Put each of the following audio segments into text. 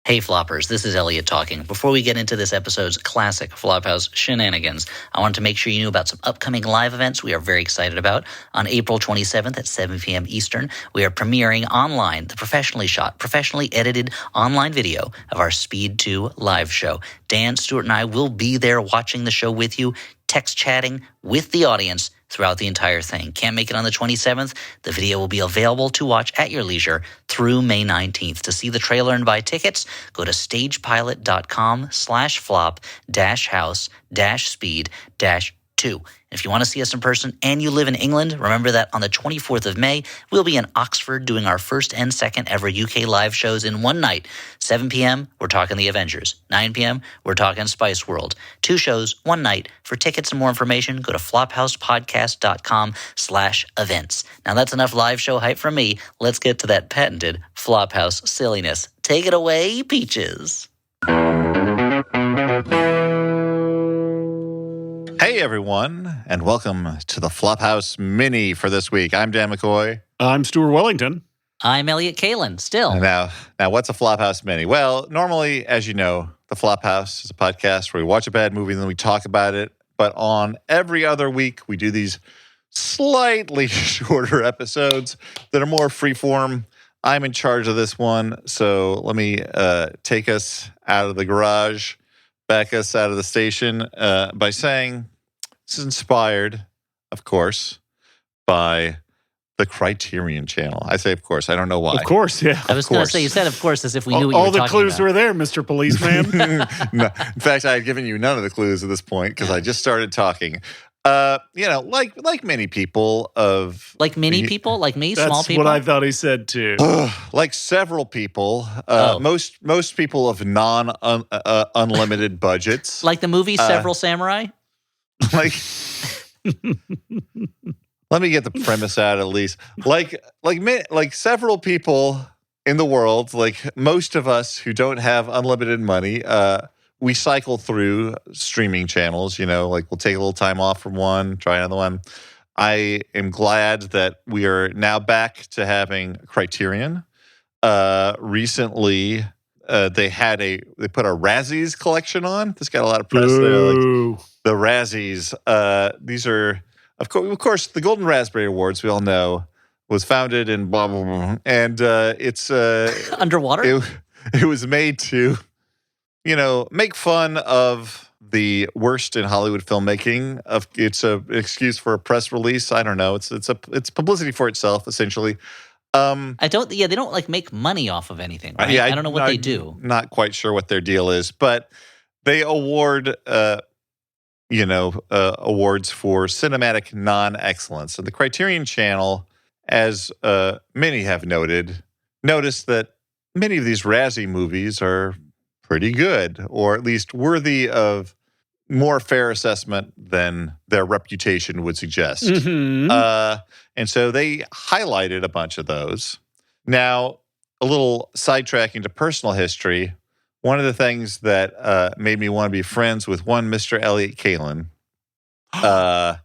Hey Floppers, this is Elliot talking. Before we get into this episode's classic Flophouse shenanigans, I wanted to make sure you knew about some upcoming live events we are very excited about. On April 27th at 7 p.m. Eastern, we are premiering online the professionally shot, professionally edited online video of our Speed 2 live show. Dan, Stewart, and I will be there watching the show with you, text chatting with the audience throughout the entire thing. Can't make it on the 27th? The video will be available to watch at your leisure through May 19th. To see the trailer and buy tickets, go to stagepilot.com/flop-house-speed-2. If you want to see us in person and you live in England, remember that on the 24th of May, we'll be in Oxford doing our first and second ever UK live shows in one night. 7 p.m., we're talking The Avengers. 9 p.m., we're talking Spice World. 2 shows, one night. For tickets and more information, go to flophousepodcast.com/events. Now that's enough live show hype from me. Let's get to that patented Flophouse silliness. Take it away, Peaches. Hey everyone, and welcome to the Flophouse Mini for this week. I'm Dan McCoy. I'm Stuart Wellington. I'm Elliot Kalin, still. Now, what's a Flophouse Mini? Well, normally, as you know, the Flophouse is a podcast where we watch a bad movie and then we talk about it. But on every other week, we do these slightly shorter episodes that are more freeform. I'm in charge of this one, so let me take us out of the garage, back us out of the station by saying this is inspired, of course, by the Criterion Channel. I say, of course. I don't know why. Of course, yeah. I was going to say, you said, of course, as if we knew what you were All the talking clues about. were there, Mr. Policeman. No, in fact, I had given you none of the clues at this point because I just started talking. Like many people of... Like many people? Like me? That's Small people? what I thought he said, too. like several people, most people of unlimited budgets. Like the movie Several Samurai? Like... Let me get the premise out at least. Like several people in the world, like most of us who don't have unlimited money, we cycle through streaming channels. You know, like we'll take a little time off from one, try another one. I am glad that we are now back to having Criterion. Recently, they put a Razzies collection on. This got a lot of press there. Like, the Razzies. These are. Of course, the Golden Raspberry Awards, we all know, was founded in blah, blah, blah. And it's... Underwater? It was made to, make fun of the worst in Hollywood filmmaking. It's an excuse for a press release. I don't know. It's publicity for itself, essentially. They don't like make money off of anything, right? I don't know what they do. Not quite sure what their deal is, but they award... awards for cinematic non-excellence. And the Criterion Channel, as many have noticed that many of these Razzie movies are pretty good, or at least worthy of more fair assessment than their reputation would suggest. Mm-hmm. And so they highlighted a bunch of those. Now, a little sidetracking to personal history, one of the things that made me want to be friends with one Mr. Elliot Kalin, who I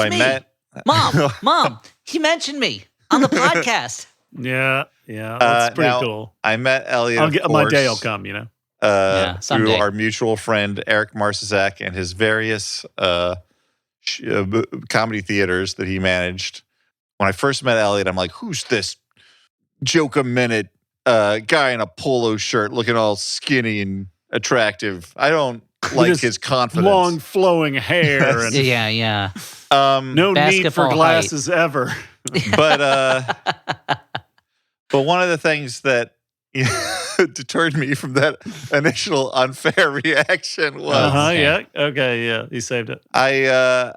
met. Mom, he mentioned me on the podcast. Yeah, that's pretty cool. I met Elliot, my day will come, through our mutual friend Eric Marsizak and his various comedy theaters that he managed. When I first met Elliot, I'm like, who's this joke-a-minute guy in a polo shirt looking all skinny and attractive? I don't like his confidence. Long flowing hair. And yeah. No need for glasses ever. But one of the things that deterred me from that initial unfair reaction was... he saved it. I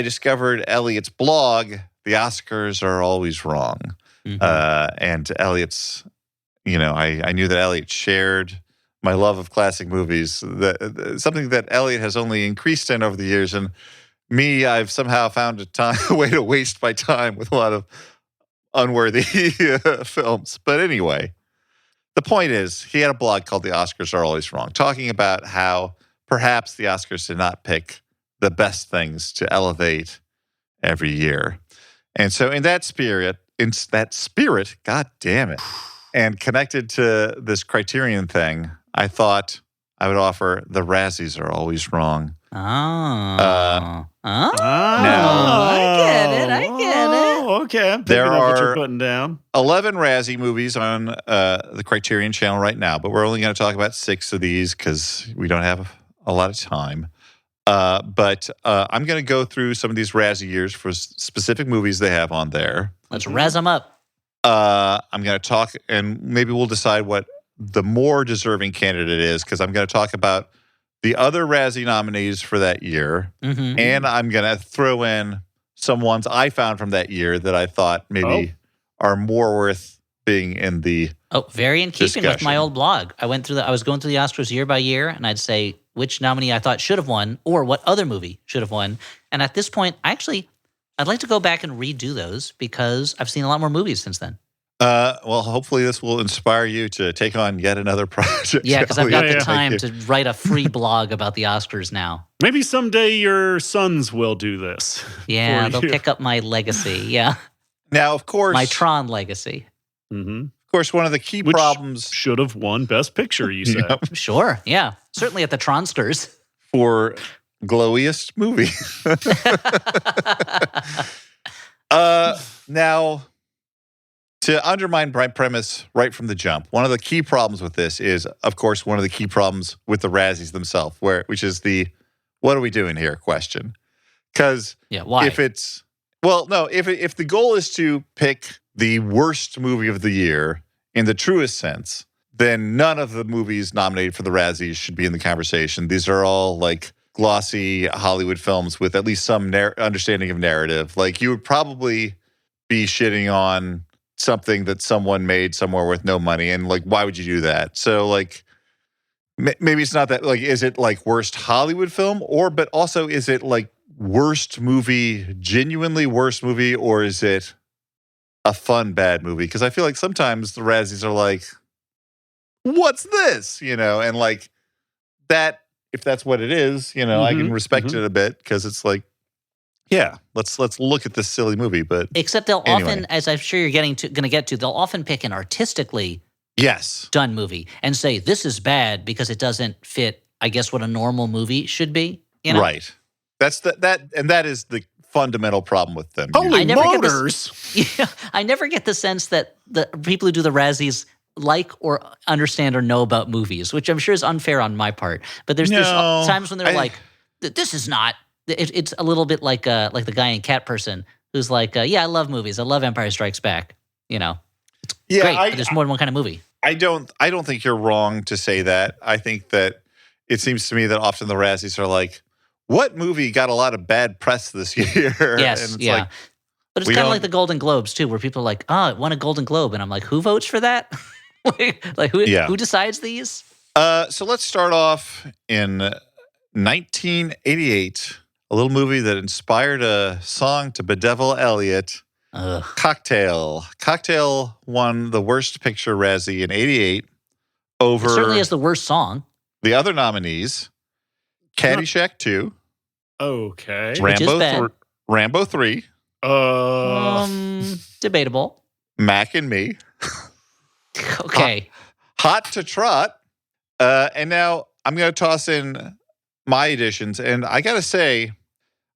discovered Elliot's blog, The Oscars Are Always Wrong. Mm-hmm. And Elliot's... I knew that Elliot shared my love of classic movies, something that Elliot has only increased in over the years. And me, I've somehow found a way to waste my time with a lot of unworthy films. But anyway, the point is, he had a blog called The Oscars Are Always Wrong, talking about how perhaps the Oscars did not pick the best things to elevate every year. And so in that spirit, God damn it. And connected to this Criterion thing, I thought I would offer The Razzies Are Always Wrong. Now, I get it. Okay, I'm picking up what you're putting down. 11 Razzie movies on the Criterion channel right now, but we're only going to talk about 6 of these because we don't have a lot of time. But I'm going to go through some of these Razzie years for specific movies they have on there. Let's razz them up. I'm going to talk, and maybe we'll decide what the more deserving candidate is, because I'm going to talk about the other Razzie nominees for that year, and I'm going to throw in some ones I found from that year that I thought maybe are more worth being in the very in keeping with my old blog. I was going through the Oscars year by year, and I'd say which nominee I thought should have won, or what other movie should have won. And at this point, I'd like to go back and redo those because I've seen a lot more movies since then. Well, hopefully this will inspire you to take on yet another project. Yeah, because I've got the time to write a free blog about the Oscars now. Maybe someday your sons will do this. Yeah, they'll pick up my legacy. Yeah. Now, of course, my Tron legacy. Mm-hmm. Of course, one of the key problems should have won Best Picture. You said, Sure, yeah, certainly at the Tronsters for glowiest movie. Now, to undermine my premise right from the jump, one of the key problems with this is, of course, one of the key problems with the Razzies themselves, which is the "what are we doing here?" question. Because why? If the goal is to pick the worst movie of the year in the truest sense, then none of the movies nominated for the Razzies should be in the conversation. These are all like glossy Hollywood films with at least some understanding of narrative. Like, you would probably be shitting on something that someone made somewhere with no money, and like, why would you do that? So like, maybe it's not that, like, is it like worst Hollywood film, but also is it like worst movie, genuinely worst movie, or is it a fun bad movie? Because I feel like sometimes the Razzies are like, what's this? And like that, if that's what it is, I can respect it a bit, because it's like, yeah, let's look at this silly movie. But except they'll often, as I'm sure you're going to get to, they'll often pick an artistically done movie and say this is bad because it doesn't fit, I guess, what a normal movie should be. Right. That's that is the fundamental problem with them. Holy motors! I never get the sense that the people who do the Razzies like or understand or know about movies, which I'm sure is unfair on my part. But there's times when they're like, "This is not." It's a little bit like the guy in Cat Person who's like, "Yeah, I love movies. I love Empire Strikes Back." It's great. But there's more than one kind of movie. I don't think you're wrong to say that. I think that it seems to me that often the Razzies are like, what movie got a lot of bad press this year? Yes, and it's but it's kind of like the Golden Globes too, where people are like, it won a Golden Globe, and I'm like, who votes for that? Who decides these? So let's start off in 1988, a little movie that inspired a song to bedevil Elliot. Cocktail. Cocktail won the Worst Picture Razzie in 88 over... It certainly has the worst song. The other nominees, Caddyshack 2. Okay. Rambo 3. Debatable. Mac and Me. Okay. Hot to Trot. And now I'm going to toss in my additions. And I got to say,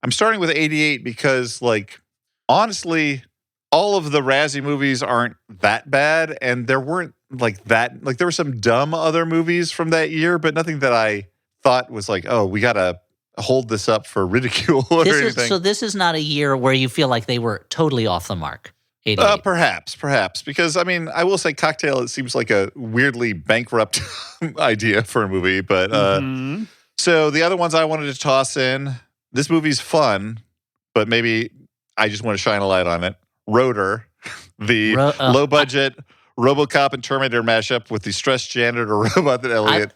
I'm starting with 88 because, like, honestly, all of the Razzie movies aren't that bad. And there weren't like that. Like, there were some dumb other movies from that year, but nothing that I thought was like, oh, we got to hold this up for ridicule or anything. So this is not a year where you feel like they were totally off the mark. Perhaps. Because, I mean, I will say Cocktail, it seems like a weirdly bankrupt idea for a movie. But so the other ones I wanted to toss in, this movie's fun, but maybe I just want to shine a light on it. Rotor, the low-budget RoboCop and Terminator mashup with the stressed janitor robot that Elliot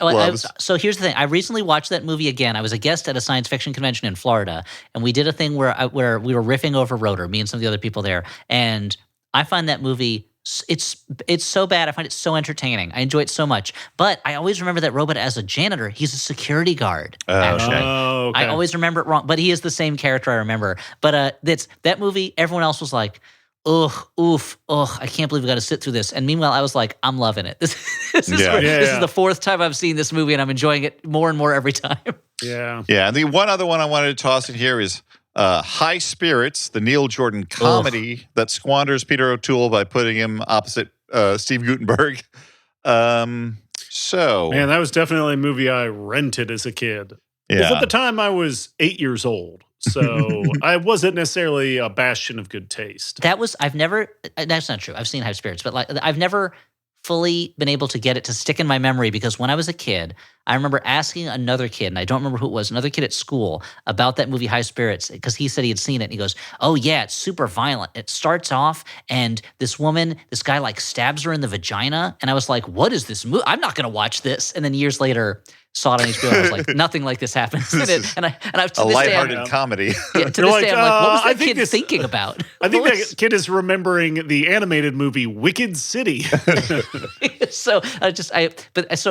loves. So here's the thing. I recently watched that movie again. I was a guest at a science fiction convention in Florida, and we did a thing where we were riffing over Rotor, me and some of the other people there. And I find that movie, it's so bad. I find it so entertaining. I enjoy it so much. But I always remember that robot as a janitor. He's a security guard, actually. Oh, okay. I always remember it wrong, but he is the same character I remember. But that movie, everyone else was like, I can't believe we got to sit through this. And meanwhile, I was like, I'm loving it. This is the fourth time I've seen this movie, and I'm enjoying it more and more every time. Yeah. Yeah. And the one other one I wanted to toss in here is High Spirits, the Neil Jordan comedy that squanders Peter O'Toole by putting him opposite Steve Guttenberg. Man, that was definitely a movie I rented as a kid. Yeah. Because at the time I was 8 years old. So I wasn't necessarily a bastion of good taste. That's not true. I've seen High Spirits, but like I've never fully been able to get it to stick in my memory because when I was a kid, I remember asking another kid, and I don't remember who it was, another kid at school about that movie High Spirits because he said he had seen it. And he goes, oh yeah, it's super violent. It starts off and this guy like stabs her in the vagina. And I was like, what is this movie? I'm not going to watch this. And then years later, saw it on HBO. I was like, nothing like this happens in it. And I to a this lighthearted day, comedy. Yeah, to this day, I'm like, what was that kid thinking about? I think that kid is remembering the animated movie Wicked City. So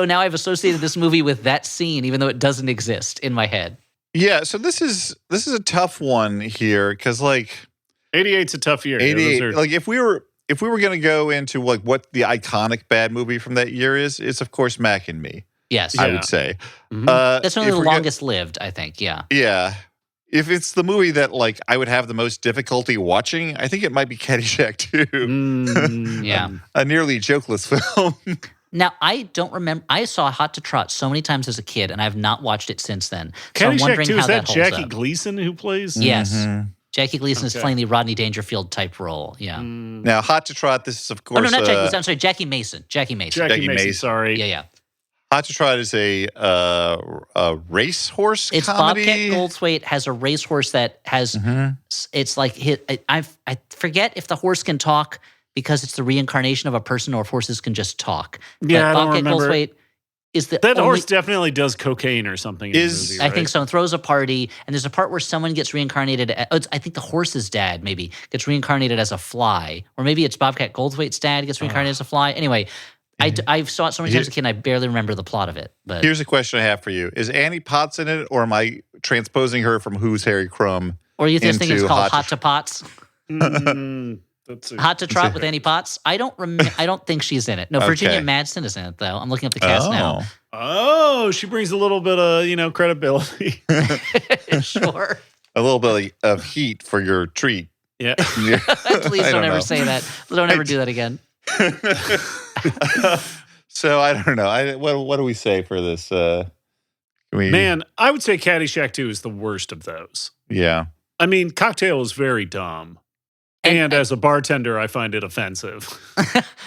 now I've associated this movie with that scene, even though it doesn't exist in my head. Yeah. So this is a tough one here because like 88's a tough year. 88. Like if we were going to go into like what the iconic bad movie from that year is, it's of course Mac and Me. Yes, I would say. Mm-hmm. That's only the longest lived, I think. Yeah. Yeah. If it's the movie that like I would have the most difficulty watching, I think it might be Caddyshack 2. Yeah. A nearly jokeless film. Now, I don't remember. I saw Hot to Trot so many times as a kid, and I've not watched it since then. So I'm Caddyshack wondering 2, how is that holds Jackie up. Gleason who plays? Yes. Mm-hmm. Jackie Gleason is playing the Rodney Dangerfield type role. Yeah. Now, Hot to Trot, this is of course. Oh, no, not Jackie Gleason. I'm sorry, Jackie Mason. Jackie Mason. Jackie Mason, sorry. Yeah. Hot to Trot is a racehorse It's comedy. Bobcat Goldthwait has a racehorse that has. It's like I forget if the horse can talk because it's the reincarnation of a person, or if horses can just talk. Yeah, I don't Bobcat remember. Goldthwait is the That only, horse definitely does cocaine or something. In the movie, I right? think so. And throws a party, and there's a part where someone gets reincarnated. I think the horse's dad maybe gets reincarnated as a fly, or maybe it's Bobcat Goldthwait's dad gets reincarnated as a fly. Anyway. I saw it so many times as a kid, and I barely remember the plot of it. But here's a question I have for you: is Annie Potts in it, or am I transposing her from Who's Harry Crumb? Or you just think it's into called Hot to Pots? That's Hot to Trot with Annie Potts? I don't think she's in it. No, Virginia Madsen is in it though. I'm looking up the cast now. Oh, she brings a little bit of credibility. Sure. A little bit of heat for your treat. Yeah. Please don't ever say that. Don't ever do that again. So I don't know. What do we say for this? Man, I would say Caddyshack 2 is the worst of those. Yeah. I mean, Cocktail is very dumb. And as a bartender, I find it offensive.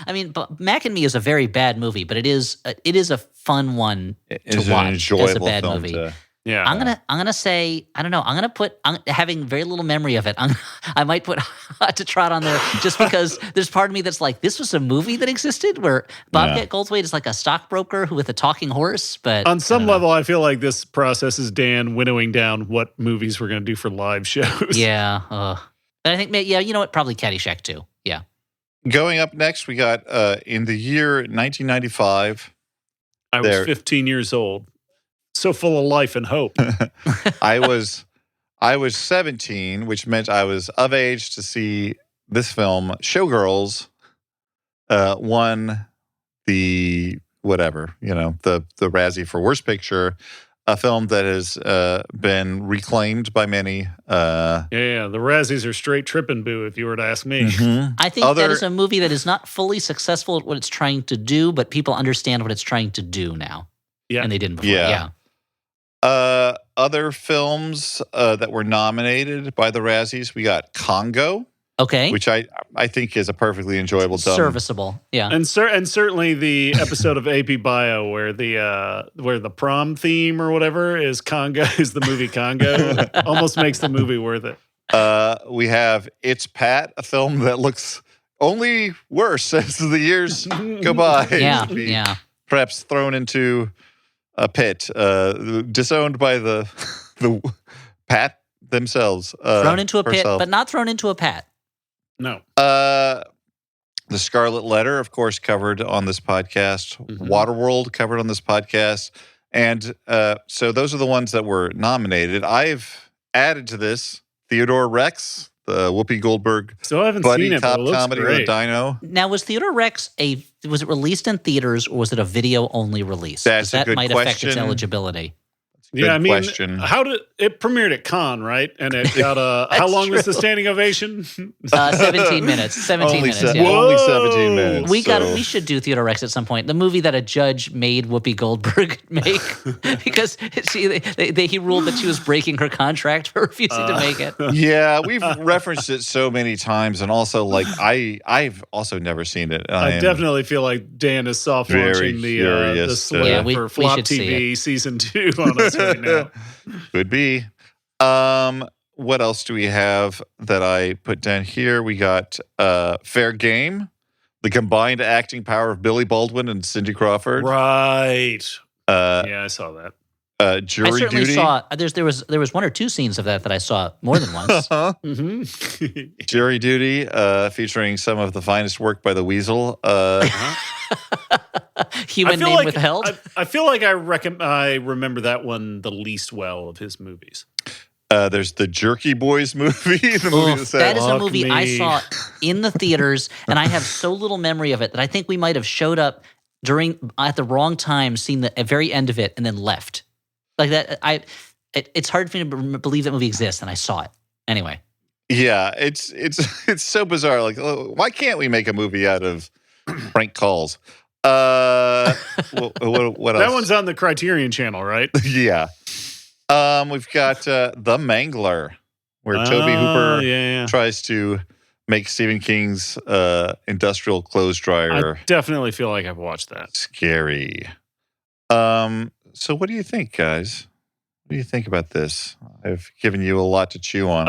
I mean, Mac and Me is a very bad movie, but it is a fun one to watch. An enjoyable as a bad film movie. Yeah. I'm gonna say, I don't know. I'm gonna put, having very little memory of it. I might put Hot to Trot on there just because there's part of me that's like, this was a movie that existed where Bobcat Goldthwait is like a stockbroker with a talking horse. But on some level, I feel like this process is Dan winnowing down what movies we're going to do for live shows. Yeah. But I think, you know what? Probably Caddyshack 2. Yeah. Going up next, we got in the year 1995. I was 15 years old. So full of life and hope. I was 17, which meant I was of age to see this film. Showgirls won the the Razzie for Worst Picture, a film that has been reclaimed by many. The Razzies are straight tripping, boo, if you were to ask me. Mm-hmm. I think that is a movie that is not fully successful at what it's trying to do, but people understand what it's trying to do now. Yeah. And they didn't before. Yeah. Other films that were nominated by the Razzies, we got Congo. Okay. Which I think is a perfectly enjoyable dumb. Serviceable. Yeah. And certainly the episode of AP Bio where the prom theme or whatever is Congo, is the movie Congo, almost makes the movie worth it. We have It's Pat, a film that looks only worse as the years go by. Yeah. Perhaps thrown into a pit, disowned by the Pat themselves. Thrown into a pit, herself. but not thrown into a pat. No. The Scarlet Letter, of course, covered on this podcast. Mm-hmm. Waterworld covered on this podcast. And so those are the ones that were nominated. I've added to this Theodore Rex, the Whoopi Goldberg So I haven't buddy seen it, but cop it looks comedy with a great. dino. Now, was Theodore Rex was it released in theaters or was it a video only release? That's a that good might affect its question. eligibility. Yeah, I mean, question. how did it premiered at Cannes, right? And it got how long was the standing ovation? 17 minutes. 17 minutes. Yeah. Only 17 minutes. We should do Theodore Rex at some point. The movie that a judge made Whoopi Goldberg make because he ruled that she was breaking her contract for refusing to make it. Yeah, we've referenced it so many times, and also like I've also never seen it. I definitely feel like Dan is soft launching the curious. slip we for Flop should see TV season 2 on us right now. Could be. What else do we have that I put down here? We got Fair Game, the combined acting power of Billy Baldwin and Cindy Crawford. Right. Yeah, I saw that. Jury I certainly Duty. saw there was one or two scenes of that I saw more than once. Mm-hmm. Jury Duty, featuring some of the finest work by the Weasel. Human name withheld. I feel like I remember that one the least well of his movies. There's the Jerky Boys movie. The movie That is a movie me. I saw in the theaters, and I have so little memory of it that I think we might have showed up at the wrong time, seen the very end of it, and then left. Like that, it's hard for me to believe that movie exists, and I saw it anyway. Yeah, it's so bizarre. Like, why can't we make a movie out of prank calls? What else? That one's on the Criterion Channel, right? Yeah. We've got The Mangler, where Toby Hooper tries to make Stephen King's industrial clothes dryer I definitely feel like I've watched that. scary. So what do you think, guys? What do you think about this? I've given you a lot to chew on.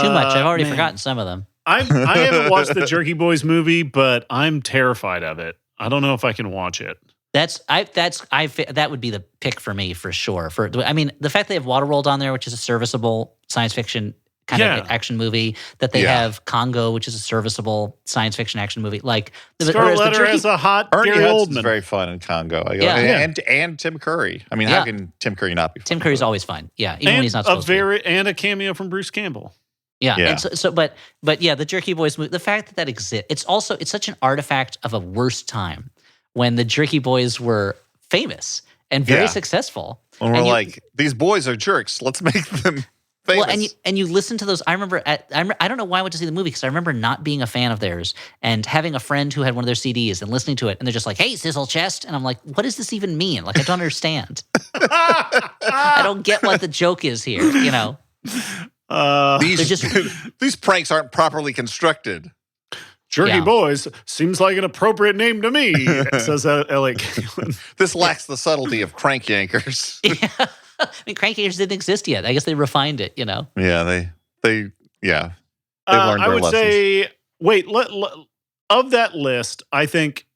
Too much. I've already man. forgotten some of them. I haven't watched the Jerky Boys movie, but I'm terrified of it. I don't know if I can watch it. That would be the pick for me for sure. I mean, the fact they have Waterworld on there, which is a serviceable science fiction kind of action movie, that they have Congo, which is a serviceable science fiction action movie. Like Scarlet Letter has a hot Ernie Gary Hudson's Oldman. very fun in Congo. And Tim Curry. I mean, how can Tim Curry not be fun? Tim Curry's always fun. Yeah, even when he's not supposed to be. And a cameo from Bruce Campbell. Yeah. And but yeah, the Jerky Boys movie, the fact that exists, it's such an artifact of a worse time when the Jerky Boys were famous and very successful. When we're like, these boys are jerks. Let's make them famous. Well, and you listen to those. I remember I don't know why I went to see the movie because I remember not being a fan of theirs and having a friend who had one of their CDs and listening to it, and they're just like, "Hey, Sizzle Chest," and I'm like, "What does this even mean? Like, I don't understand. I don't get what the joke is here. You know." These pranks aren't properly constructed. Jerky Boys seems like an appropriate name to me, says Elliot Caitlin. This lacks the subtlety of crank yankers. Yeah. I mean, crank yankers didn't exist yet. I guess they refined it, you know? Yeah, they learned their I would lessons. say, of that list, I think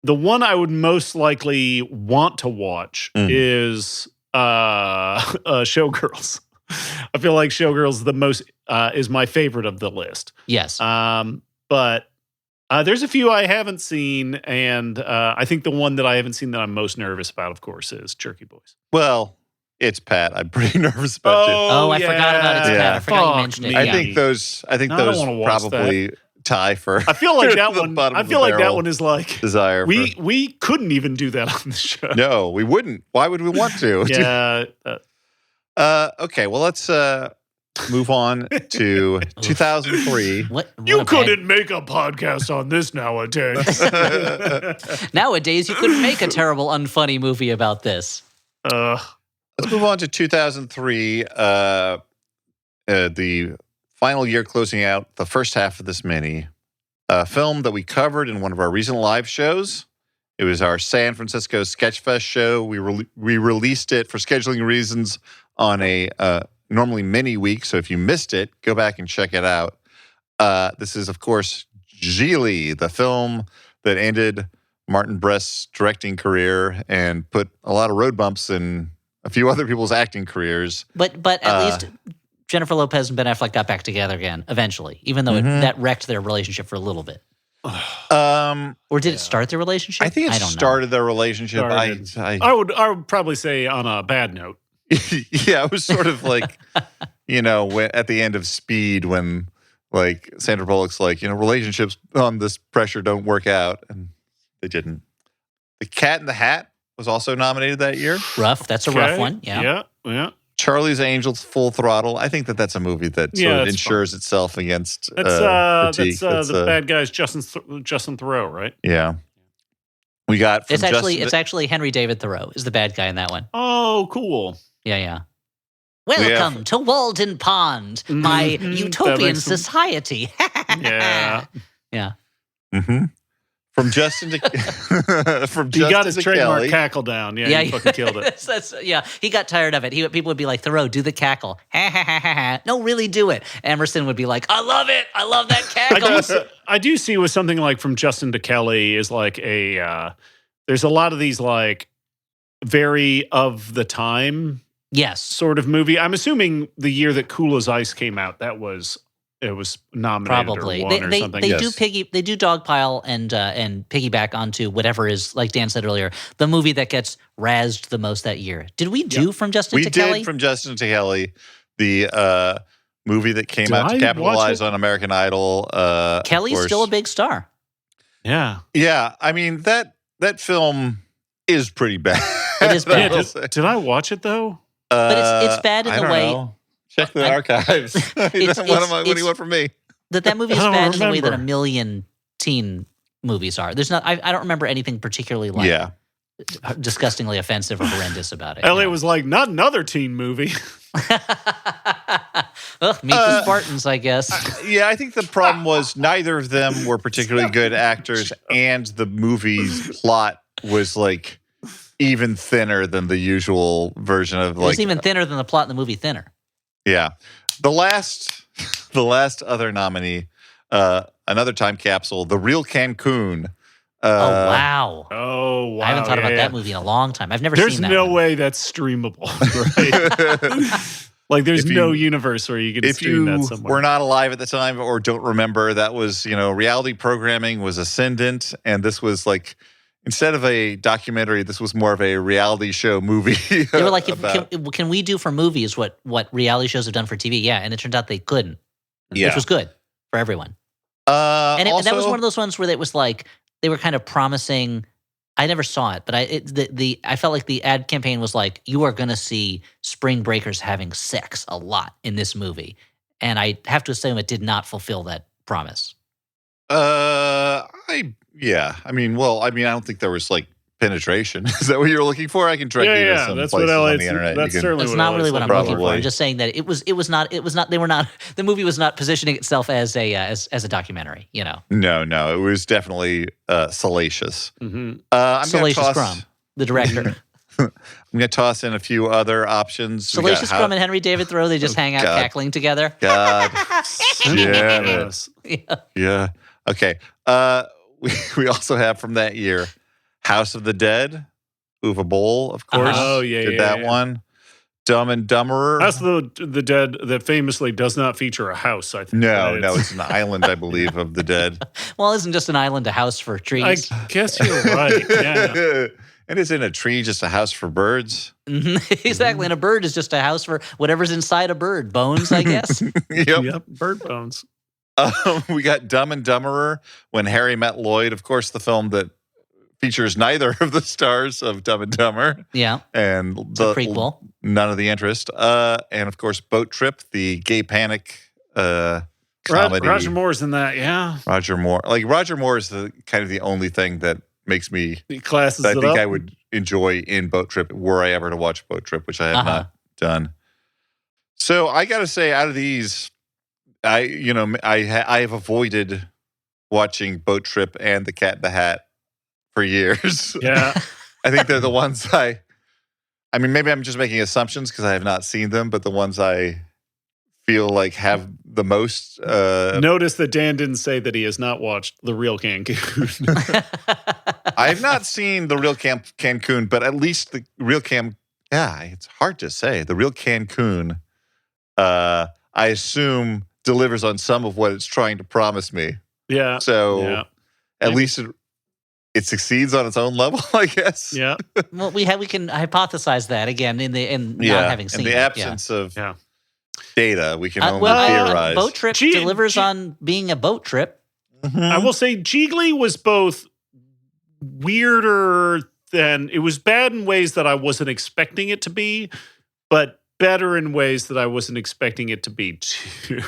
the one I would most likely want to watch is Showgirls. I feel like Showgirls is my favorite of the list. Yes. But there's a few I haven't seen, and I think the one that I haven't seen that I'm most nervous about, of course, is Jerky Boys. Well, it's Pat. I'm pretty nervous about too. Oh, I forgot about It's Pat. I forgot you mentioned it. I think those probably tie for. I feel like that one. I feel like that one is like desire. We couldn't even do that on the show. No, we wouldn't. Why would we want to? Yeah. Okay. Well, let's move on to 2003. You couldn't make a podcast on this nowadays. Nowadays, you couldn't make a terrible, unfunny movie about this. Let's move on to 2003, the final year closing out the first half of this mini. A film that we covered in one of our recent live shows. It was our San Francisco Sketchfest show. We released it for scheduling reasons on a normally mini week. So if you missed it, go back and check it out. This is, of course, Geely, the film that ended Martin Brest's directing career and put a lot of road bumps in a few other people's acting careers. But at least Jennifer Lopez and Ben Affleck got back together again eventually, even though that wrecked their relationship for a little bit. Or did it start their relationship? I think it started their relationship. I would probably say on a bad note. Yeah, it was sort of like, at the end of Speed when like Sandra Bullock's like, relationships on this pressure don't work out, and they didn't. The Cat in the Hat was also nominated that year. Rough. That's a rough one. Yeah. Yeah. Charlie's Angels, Full Throttle. I think that's a movie that sort of insures itself against critique. That's the bad guy's Justin Theroux, right? Yeah. We got it's actually Henry David Thoreau is the bad guy in that one. Oh, cool. Yeah. Welcome to Walden Pond, my utopian society. Yeah. Mm-hmm. From Justin to he got his trademark Kelly. Cackle down. Yeah, he fucking killed it. He got tired of it. People would be like, Thoreau, do the cackle. Ha ha ha ha ha. No, really do it. Emerson would be like, I love it. I love that cackle. I do see with something like From Justin to Kelly is like a there's a lot of these like very of the time sort of movie. I'm assuming the year that Cool as Ice came out, it was nominated probably. or won or something. They do dogpile and piggyback onto whatever is, like Dan said earlier, the movie that gets razzed the most that year. Did we do From Justin to Kelly? We did From Justin to Kelly, the movie that came out to capitalize on American Idol. Kelly's still a big star. Yeah. Yeah. I mean, that film is pretty bad. It is bad. Did I watch it though? But it's bad in the way. Know. Check the archives. What do you want from me? That movie is bad in the way that a million teen movies are. There's not. I don't remember anything particularly like disgustingly offensive or horrendous about it. Elliot was like, not another teen movie. Meet the Spartans, I guess. I think the problem was neither of them were particularly good actors, and the movie's plot was like even thinner than the usual version of like. It was even thinner than the plot in the movie Thinner. Yeah. The last other nominee, another time capsule, The Real Cancun. Oh, wow. I haven't thought about that movie in a long time. I've never seen that. There's no way that's streamable, right? Like, there's no universe where you can stream that somewhere. If you were not alive at the time or don't remember, that was, reality programming was ascendant, and this was like, instead of a documentary, this was more of a reality show movie. They were like, can we do for movies what reality shows have done for TV? Yeah, and it turned out they couldn't, which was good for everyone. And that was one of those ones where it was like they were kind of promising. I never saw it, but I felt like the ad campaign was like, you are going to see spring breakers having sex a lot in this movie, and I have to assume it did not fulfill that promise. I don't think there was like penetration. Is that what you're looking for? I can direct you to some that's places what on the internet. That's not really what I'm looking for. I'm just saying that the movie was not positioning itself as a documentary, No, it was definitely salacious. Mm-hmm. Salacious Crumb, the director. I'm going to toss in a few other options. Salacious Crumb and Henry David Thoreau, they just hang out cackling together. God. Yeah. Okay. We also have from that year House of the Dead, Uwe Boll, of course. Oh, yeah, did that one. Dumb and Dumberer. House of the Dead that famously does not feature a house, I think. No, it's an island, I believe, of the dead. Well, isn't just an island a house for trees? I guess you're right, yeah. And isn't a tree just a house for birds? Exactly, and a bird is just a house for whatever's inside a bird. Bones, I guess. Yep, bird bones. We got Dumb and Dumberer, When Harry Met Lloyd, of course, the film that features neither of the stars of Dumb and Dumber. Yeah. And the prequel. None of the interest. And of course, Boat Trip, the gay panic comedy. Roger Moore's in that, yeah. Roger Moore. Like, Roger Moore is the kind of the only thing that makes me... I would enjoy in Boat Trip were I ever to watch Boat Trip, which I have not done. So I got to say, out of these... I have avoided watching Boat Trip and The Cat in the Hat for years. Yeah. I think they're the ones I mean, maybe I'm just making assumptions because I have not seen them, but the ones I feel like have the most. Notice that Dan didn't say that he has not watched The Real Cancun. I have not seen The Real Cancun, but at least the Real it's hard to say. The Real Cancun, I assume, delivers on some of what it's trying to promise me. Yeah. So at least it succeeds on its own level, I guess. Yeah. Well, we can hypothesize that again in not having seen in the absence of data. We can only theorize. Boat Trip delivers on being a boat trip. Mm-hmm. I will say Jiggly was both weirder than, it was bad in ways that I wasn't expecting it to be, but better in ways that I wasn't expecting it to be too.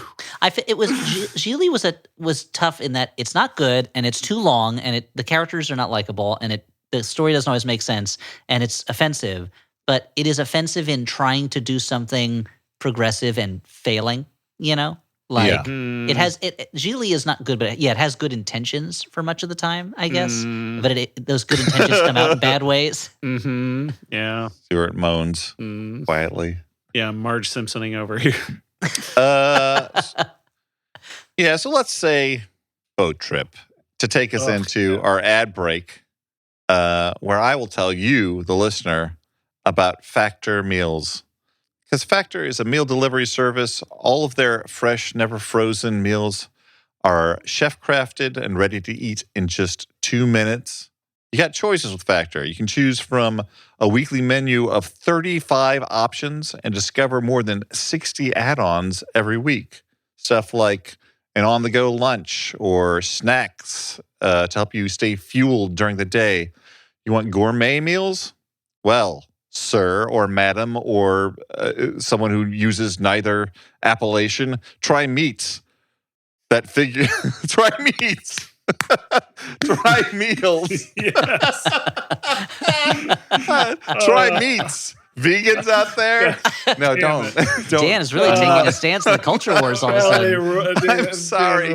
Jiggly was tough in that it's not good and it's too long and the characters are not likable and the story doesn't always make sense and it's offensive, but it is offensive in trying to do something progressive and failing, Like Jiggly is not good, but it has good intentions for much of the time, I guess. But those good intentions come out in bad ways. Mm-hmm. Yeah. Stuart moans quietly. Yeah, Marge Simpsoning over here. Yeah, so let's say Boat Trip to take us into our ad break, where I will tell you, the listener, about Factor meals. Because Factor is a meal delivery service. All of their fresh, never frozen meals are chef-crafted and ready to eat in just 2 minutes. You got choices with Factor. You can choose from a weekly menu of 35 options and discover more than 60 add-ons every week. Stuff like an on-the-go lunch or snacks to help you stay fueled during the day. You want gourmet meals? Well, sir or madam or someone who uses neither appellation, try meats. Try meats. Try meals. Yes. Try meats. Vegans out there? No, don't. Dan is really taking a stance in the culture wars all of a sudden. I'm sorry.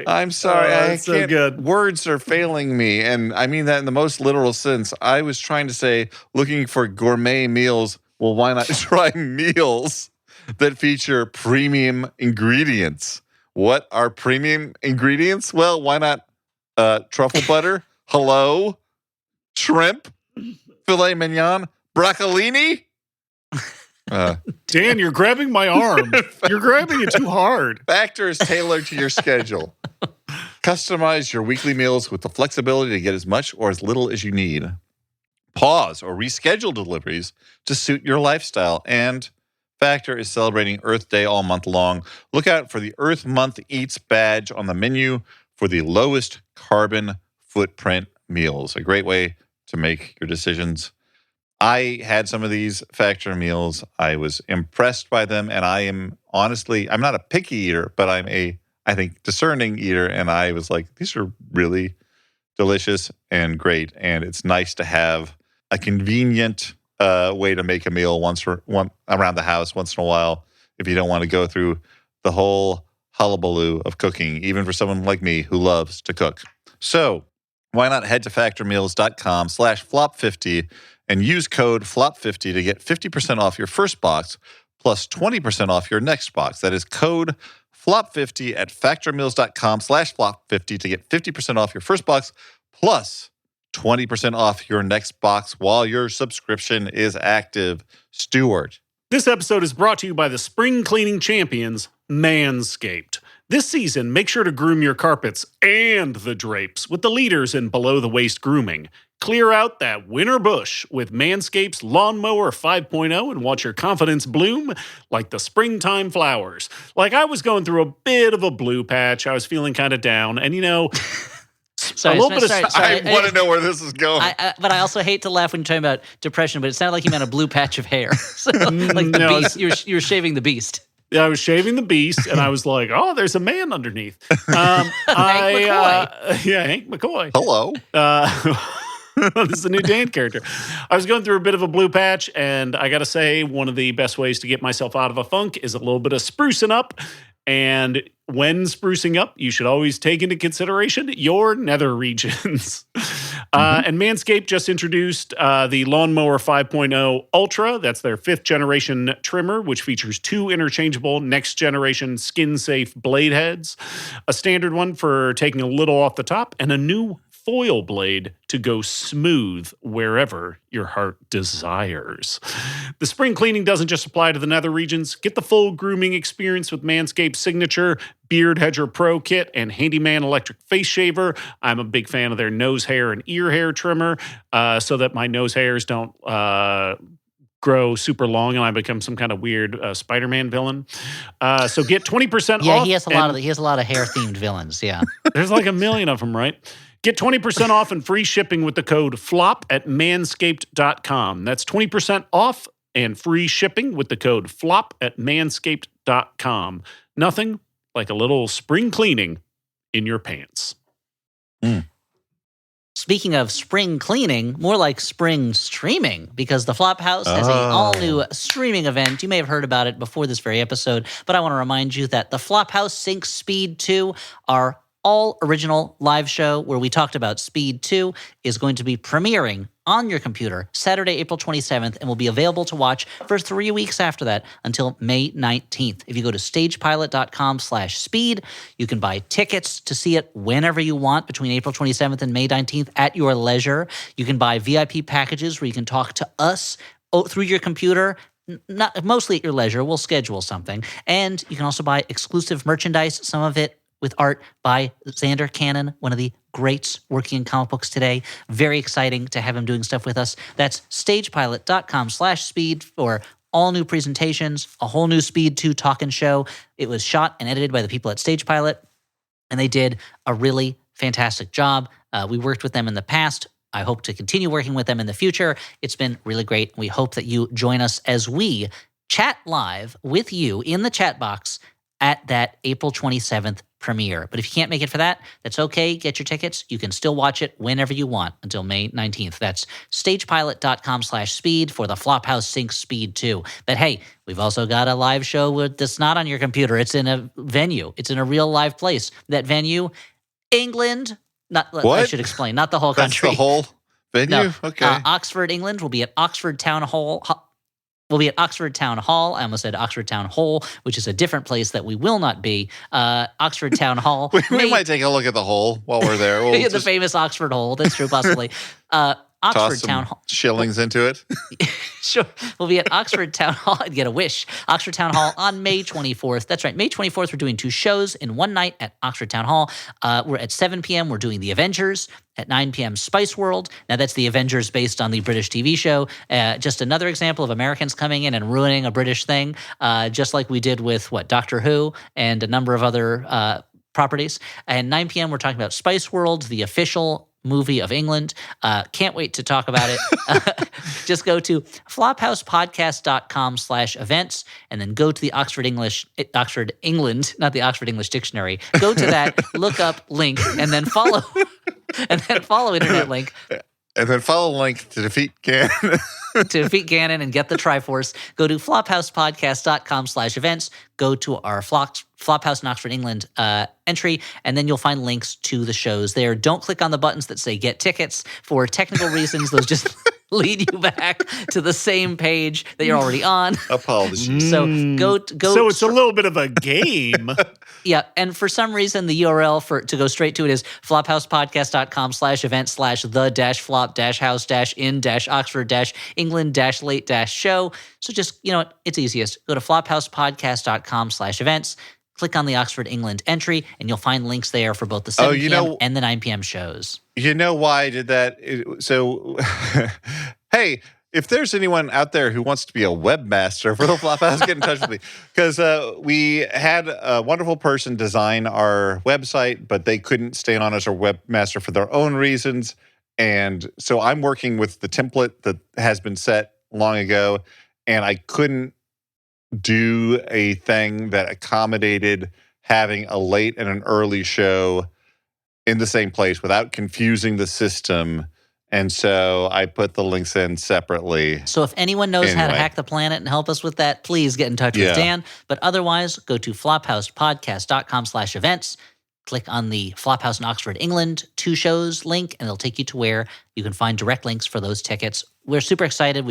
I'm sorry. I can't. So good. Words are failing me, and I mean that in the most literal sense. I was trying to say, looking for gourmet meals. Well, why not try meals that feature premium ingredients? What are premium ingredients? Well, why not truffle butter? Hello? Shrimp? Filet mignon? Broccolini? Dan, you're grabbing my arm. You're grabbing it too hard. Factor is tailored to your schedule. Customize your weekly meals with the flexibility to get as much or as little as you need. Pause or reschedule deliveries to suit your lifestyle. And Factor is celebrating Earth Day all month long. Look out for the Earth Month Eats badge on the menu for the lowest carbon footprint meals. A great way to make your decisions. I had some of these Factor meals. I was impressed by them, and I am honestly, I'm not a picky eater, but I'm I think, discerning eater, and I was like, these are really delicious and great, and it's nice to have a convenient way to make a meal around the house once in a while if you don't want to go through the whole hullabaloo of cooking, even for someone like me who loves to cook. So why not head to factormeals.com/flop50 and use code FLOP50 to get 50% off your first box plus 20% off your next box. That is code FLOP50 at factormeals.com/flop50 to get 50% off your first box plus 20% off your next box while your subscription is active. Stuart. This episode is brought to you by the spring cleaning champions, Manscaped. This season, make sure to groom your carpets and the drapes with the leaders in below-the-waist grooming. Clear out that winter bush with Manscaped's Lawnmower 5.0 and watch your confidence bloom like the springtime flowers. Like, I was going through a bit of a blue patch. I was feeling kind of down. And, I want to know where this is going. But I also hate to laugh when you're talking about depression, but it sounded like you meant a blue patch of hair. So, like the beast. You're shaving the beast. Yeah, I was shaving the beast, and I was like, oh, there's a man underneath. Hank McCoy. Hank McCoy. Hello. This is a new Dan character. I was going through a bit of a blue patch, and I got to say, one of the best ways to get myself out of a funk is a little bit of sprucing up. And when sprucing up, you should always take into consideration your nether regions. And Manscaped just introduced the Lawnmower 5.0 Ultra. That's their 5th generation trimmer, which features 2 interchangeable next generation skin safe blade heads, a standard one for taking a little off the top, and a new foil blade to go smooth wherever your heart desires. The spring cleaning doesn't just apply to the nether regions. Get the full grooming experience with Manscaped's signature Beard Hedger Pro Kit and Handyman Electric Face Shaver. I'm a big fan of their nose hair and ear hair trimmer so that my nose hairs don't grow super long and I become some kind of weird Spider-Man villain. So get 20% off. Yeah, he has a lot of hair-themed villains, yeah. There's like a million of them, right? Get 20% off and free shipping with the code FLOP at manscaped.com. That's 20% off and free shipping with the code FLOP at manscaped.com. Nothing like a little spring cleaning in your pants. Speaking of spring cleaning, more like spring streaming, because the Flophouse has an all-new streaming event. You may have heard about it before this very episode, but I want to remind you that the Flophouse Sync Speed 2, our all-original live show where we talked about Speed 2, is going to be premiering on your computer Saturday, April 27th, and will be available to watch for 3 weeks after that until May 19th. If you go to stagepilot.com/speed, you can buy tickets to see it whenever you want between April 27th and May 19th at your leisure. You can buy VIP packages where you can talk to us through your computer, not mostly at your leisure. We'll schedule something. And you can also buy exclusive merchandise, some of it with art by Xander Cannon, one of the greats working in comic books today. Very exciting to have him doing stuff with us. That's stagepilot.com/speed for all new presentations, a whole new Speed 2 talking show. It was shot and edited by the people at Stage Pilot, and they did a really fantastic job. We worked with them in the past. I hope to continue working with them in the future. It's been really great. We hope that you join us as we chat live with you in the chat box at that April 27th premiere. But if you can't make it for that, that's okay. Get your tickets. You can still watch it whenever you want until May 19th. That's stagepilot.com/speed for the Flophouse Sync Speed 2. But hey, we've also got a live show that's not on your computer. It's in a venue. It's in a real live place. That venue, England. What? I should explain. Not the whole country. That's the whole venue? No. Okay. Oxford, England will be at Oxford Town Hall. We'll be at Oxford Town Hall. I almost said Oxford Town Hall, which is a different place that we will not be. Oxford Town Hall. we might take a look at the hole while we're there. We'll the famous Oxford Hole. That's true, possibly. Oxford Town Hall. Shillings into it. Sure. We'll be at Oxford Town Hall. I'd get a wish. Oxford Town Hall on May 24th. That's right. May 24th, we're doing 2 shows in one night at Oxford Town Hall. We're at 7 p.m. We're doing The Avengers. At 9 p.m., Spice World. Now, that's The Avengers based on the British TV show. Just another example of Americans coming in and ruining a British thing, just like we did with, Doctor Who and a number of other properties. And 9 p.m., we're talking about Spice World, the official movie of England. Can't wait to talk about it. Just go to flophousepodcast.com/events and then go to the Oxford England, not the Oxford English Dictionary. Go to that, look up link, and then follow internet link. And then follow the link to defeat Ganon. To defeat Ganon and get the Triforce, go to flophousepodcast.com/events. Go to our Flophouse in Oxford, England entry, and then you'll find links to the shows there. Don't click on the buttons that say get tickets. For technical reasons, those just lead you back to the same page that you're already on. Apologies. So go. So it's a little bit of a game. Yeah, and for some reason, the URL to go straight to it is flophousepodcast.com/event/the-flop-house-in-oxford-england-late-show. So just, it's easiest. Go to flophousepodcast.com/events, click on the Oxford England entry, and you'll find links there for both the 7 p.m. and the 9 p.m. shows. You know why I did that? So, hey, if there's anyone out there who wants to be a webmaster for the Flophouse, get in touch with me. Because we had a wonderful person design our website, but they couldn't stay on as our webmaster for their own reasons. And so I'm working with the template that has been set long ago, and I couldn't do a thing that accommodated having a late and an early show in the same place without confusing the system. And so I put the links in separately. So if anyone knows how to hack the planet and help us with that, please get in touch with Dan. But otherwise, go to flophousepodcast.com/events. Click on the Flophouse in Oxford, England 2 shows link, and it'll take you to where you can find direct links for those tickets. We're super excited.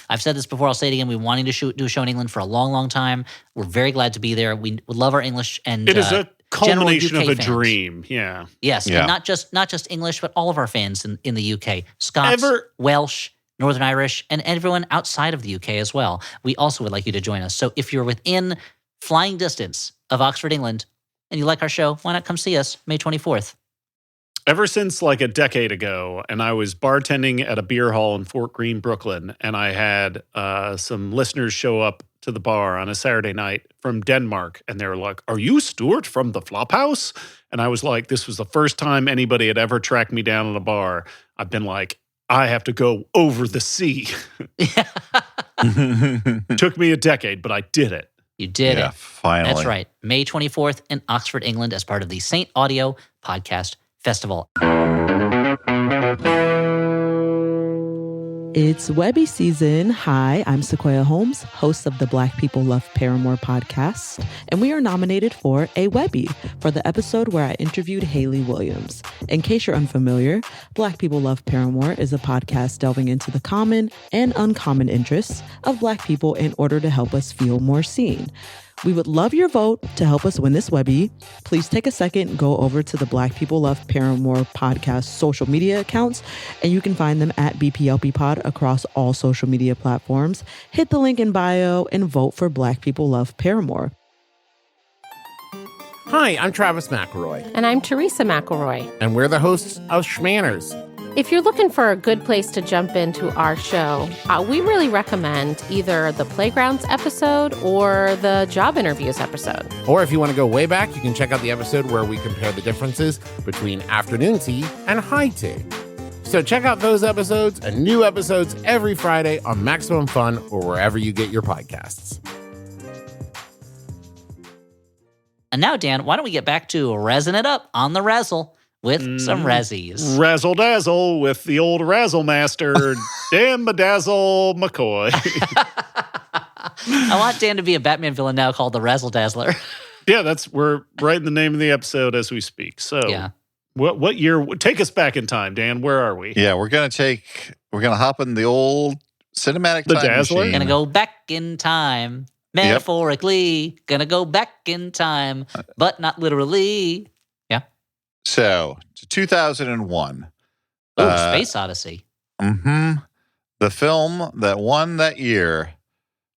I've said this before, I'll say it again. We've been wanting to do a show in England for a long, long time. We're very glad to be there. We love our English and it is a culmination of a fans. Dream. Yeah. Yes, yeah. And not just English, but all of our fans in the UK. Scots, Welsh, Northern Irish, and everyone outside of the UK as well. We also would like you to join us. So if you're within flying distance of Oxford, England, and you like our show, why not come see us May 24th? Ever since like a decade ago, and I was bartending at a beer hall in Fort Greene, Brooklyn, and I had some listeners show up to the bar on a Saturday night from Denmark, and they were like, "Are you Stuart from the Flophouse?" And I was like, this was the first time anybody had ever tracked me down at a bar. I've been like, I have to go over the sea. Took me a decade, but I did it. You did it. Finally. That's right. May 24th in Oxford, England, as part of the Saint Audio Podcast Festival. It's Webby season. Hi, I'm Sequoia Holmes, host of the Black People Love Paramore podcast, and we are nominated for a Webby for the episode where I interviewed Hayley Williams. In case you're unfamiliar, Black People Love Paramore is a podcast delving into the common and uncommon interests of Black people in order to help us feel more seen. We would love your vote to help us win this Webby. Please take a second and go over to the Black People Love Paramore podcast social media accounts, and you can find them at BPLP Pod across all social media platforms. Hit the link in bio and vote for Black People Love Paramore. Hi, I'm Travis McElroy. And I'm Teresa McElroy. And we're the hosts of Schmanners. If you're looking for a good place to jump into our show, we really recommend either the Playgrounds episode or the Job Interviews episode. Or if you want to go way back, you can check out the episode where we compare the differences between afternoon tea and high tea. So check out those episodes and new episodes every Friday on Maximum Fun or wherever you get your podcasts. And now, Dan, why don't we get back to razzing it up on the razzle with some Razzies. Razzle dazzle with the old razzle master, Dan Bedazzle McCoy. I want Dan to be a Batman villain now called the Razzle Dazzler. Yeah, we're writing the name of the episode as we speak. So yeah. What year? Take us back in time, Dan. Where are we? Yeah, we're gonna hop in the old cinematic The time Dazzler? machine. Gonna go back in time. Metaphorically. Gonna go back in time, but not literally. Yeah. So, to 2001. Oh, Space Odyssey. The film that won that year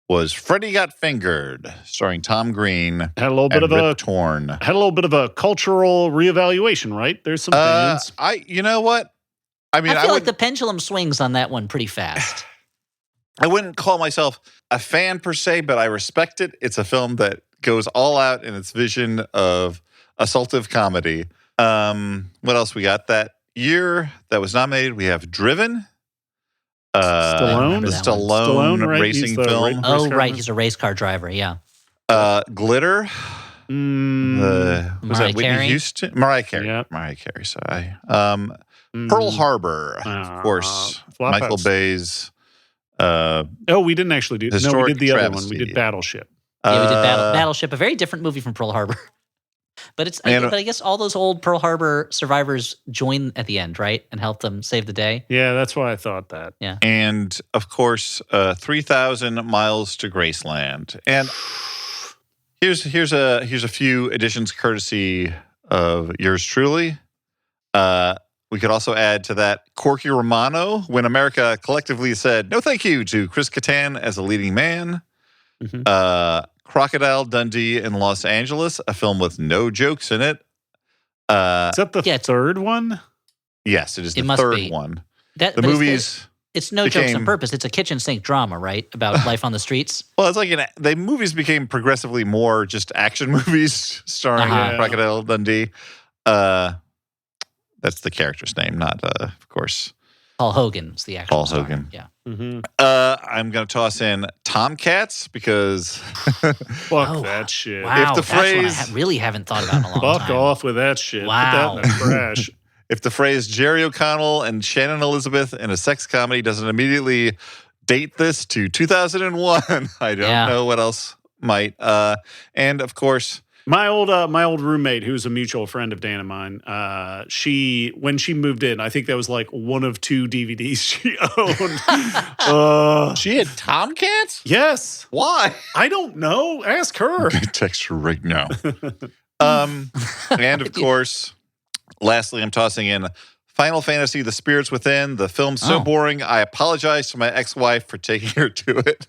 was Freddy Got Fingered, starring Tom Green. Had a little bit of Rip Torn. Had a little bit of a cultural reevaluation, right? There's some things. You know what? I mean, I feel like the pendulum swings on that one pretty fast. I wouldn't call myself a fan per se, but I respect it. It's a film that goes all out in its vision of assaultive comedy. What else we got that year that was nominated? We have Driven. Stallone? The Stallone, right? racing He's the film. Oh, right. He's a race car driver. Yeah. Glitter. Was Mariah that Whitney Carey? Houston? Mariah Carey. Yep. Mariah Carey. Sorry. Pearl Harbor, of course. Flophouse. Michael Bay's. We didn't actually do. No, we Historic did the other one. travesty. We did Battleship. Yeah, we did Battleship, a very different movie from Pearl Harbor. But I guess all those old Pearl Harbor survivors join at the end, right? And help them save the day. Yeah, that's why I thought that. Yeah. And of course, 3,000 Miles to Graceland. And here's a few additions courtesy of yours truly. We could also add to that Corky Romano, when America collectively said no thank you to Chris Kattan as a leading man. Crocodile Dundee in Los Angeles, a film with no jokes in it. Is that the third one? Yes, it is the must third be. one. The movies. It's no jokes on purpose. It's a kitchen sink drama, right? About life on the streets. Well, it's like the movies became progressively more just action movies starring Crocodile Dundee. That's the character's name, not, of course. Paul Hogan's the actor. Paul Hogan. Yeah. I'm going to toss in Tomcats because fuck that shit. Wow, if the phrase that's one I really haven't thought about in a long time. Fuck off with that shit. Wow. Put that in the trash. If the phrase Jerry O'Connell and Shannon Elizabeth in a sex comedy doesn't immediately date this to 2001, I don't know what else might. And of course, my old roommate, who's a mutual friend of Dan and mine, when she moved in, I think that was like one of 2 DVDs she owned. She had Tomcats? Yes. Why? I don't know. Ask her. I'm gonna text her right now. And of course, lastly, I'm tossing in Final Fantasy: The Spirits Within. The film's so boring, I apologize to my ex-wife for taking her to it.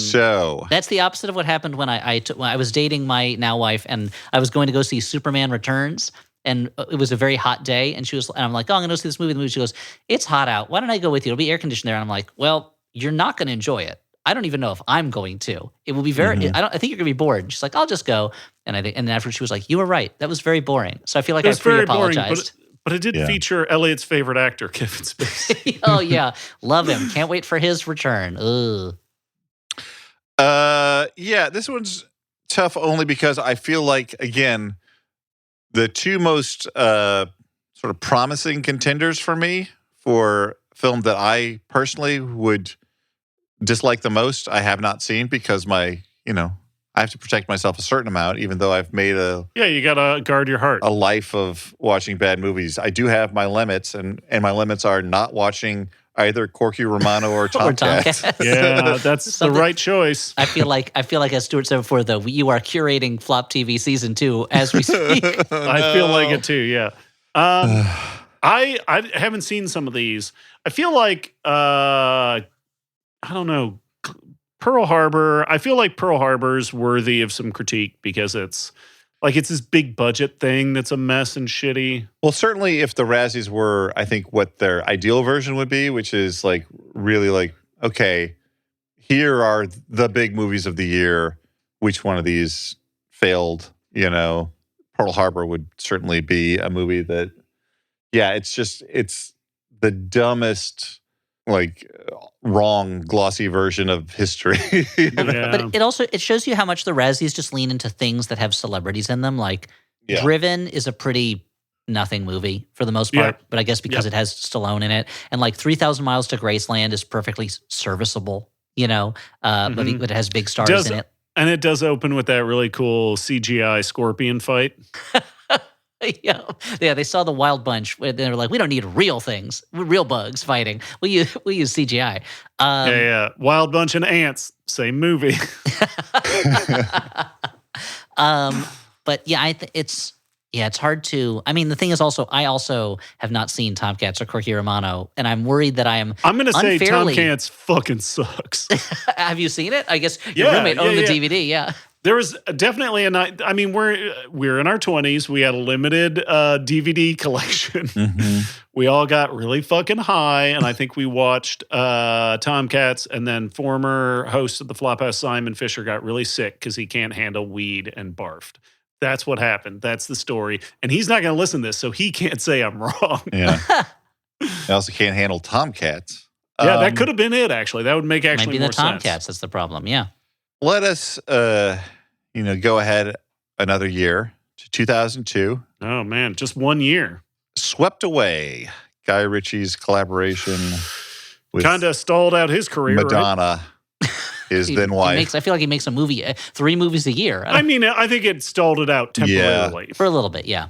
So that's the opposite of what happened when I was dating my now wife, and I was going to go see Superman Returns, and it was a very hot day. And I'm like, oh, I'm going to go see this movie. The movie, she goes, it's hot out. Why don't I go with you? It'll be air conditioned there. And I'm like, well, you're not going to enjoy it. I don't even know if I'm going to. It will be very. I think you're going to be bored. And she's like, I'll just go. And then after she was like, you were right. That was very boring. So I feel like I pre-apologized. But it did feature Elliot's favorite actor, Kevin Spacey. Oh yeah, love him. Can't wait for his return. Ugh. This one's tough only because I feel like, again, the two most sort of promising contenders for me for film that I personally would dislike the most, I have not seen because I have to protect myself a certain amount, even though I've made you gotta guard your heart. A life of watching bad movies. I do have my limits, and my limits are not watching either Corky Romano or Tomcats. Yeah, that's the right choice. I feel like as Stuart said before, though, you are curating Flop TV season 2 as we speak. I feel like it too. Yeah. I haven't seen some of these. I feel like I don't know. Pearl Harbor. I feel like Pearl Harbor's worthy of some critique because it's this big budget thing that's a mess and shitty. Well, certainly if the Razzies were, I think, what their ideal version would be, which is really okay, here are the big movies of the year. Which one of these failed? Pearl Harbor would certainly be a movie that, it's the dumbest, wrong, glossy version of history. But it shows you how much the Razzies just lean into things that have celebrities in them. Driven is a pretty nothing movie for the most part, but I guess because it has Stallone in it. And 3,000 Miles to Graceland is perfectly serviceable, but it has big stars in it. And it does open with that really cool CGI scorpion fight. Yeah, they saw the Wild Bunch. They were like, we don't need real things, real bugs fighting. We use CGI. Wild Bunch and ants, same movie. But it's hard to. I mean, the thing is also, I also have not seen Tomcats or Corky Romano, and I'm worried that I'm going to say Tomcats fucking sucks. Have you seen it? I guess your roommate owned the DVD. Yeah. There was definitely a night. I mean, we're in our 20s. We had a limited DVD collection. Mm-hmm. We all got really fucking high, and I think we watched Tomcats. And then former host of the Flophouse, Simon Fisher, got really sick because he can't handle weed and barfed. That's what happened. That's the story. And he's not going to listen to this, so he can't say I'm wrong. Yeah. I also can't handle Tomcats. Yeah, that could have been it. Actually, that would make more sense. Maybe the Tomcats. That's the problem. Yeah. Let us, go ahead another year to 2002. Oh, man. Just 1 year. Swept Away. Guy Ritchie's collaboration with kind of stalled out his career, Madonna, his then wife. I feel like he makes 3 movies a year. I think it stalled it out temporarily. Yeah. For a little bit, yeah.